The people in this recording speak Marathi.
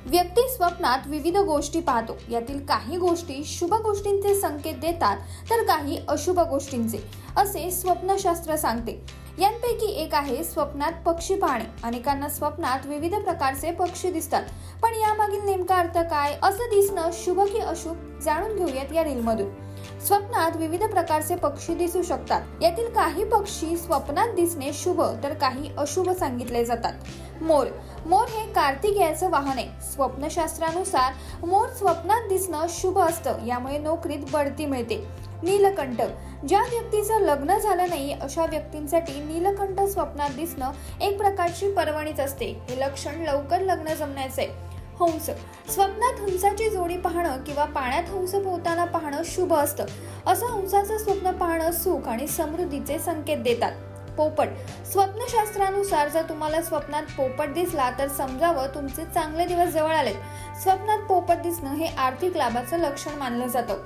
व्यक्ती स्वप्नात विविध गोष्टी पाहतो. यातील काही गोष्टी शुभ गोष्टींचे संकेत देतात, तर काही अशुभ गोष्टींचे, असे स्वप्नशास्त्र सांगते. यांपैकी एक आहे स्वप्नात पक्षी पाहणे. अनेकांना स्वप्नात विविध प्रकारचे पक्षी दिसतात, पण यामागील नेमका अर्थ काय, असं दिसणं शुभ की अशुभ, जाणून घेऊयात या रीलमधून. स्वप्नात विविध प्रकारचे पक्षी दिसू शकतात. यातील काही पक्षी स्वप्नात दिसणे शुभ, तर काही अशुभ सांगितले जातात. मोर मोर हे कार्तिकेयाचं वाहन आहे. स्वप्नशास्त्रानुसार मोर स्वप्नात दिसणं शुभ असतं, यामुळे नोकरीत बढती मिळते. नीलकंठ, ज्या व्यक्तीचं लग्न झालं नाही अशा व्यक्तींसाठी नीलकंठ स्वप्नात दिसणं एक प्रकारची पर्वणीच असते. हे लक्षण लवकर लग्न जमण्याचे. हंस, स्वप्नात हंसाची जोडी पाहणं किंवा पाण्यात हंस पोहताना पाहणं शुभ असतं. असं हंसाचं स्वप्न पाहणं सुख आणि समृद्धीचे संकेत देतात. पोपट, स्वप्नशास्त्रानुसार जर तुम्हाला स्वप्नात पोपट दिसला तर समजावं तुमचे चांगले दिवस जवळ आलेत. स्वप्नात पोपट दिसणं हे आर्थिक लाभाचं लक्षण मानलं जातं.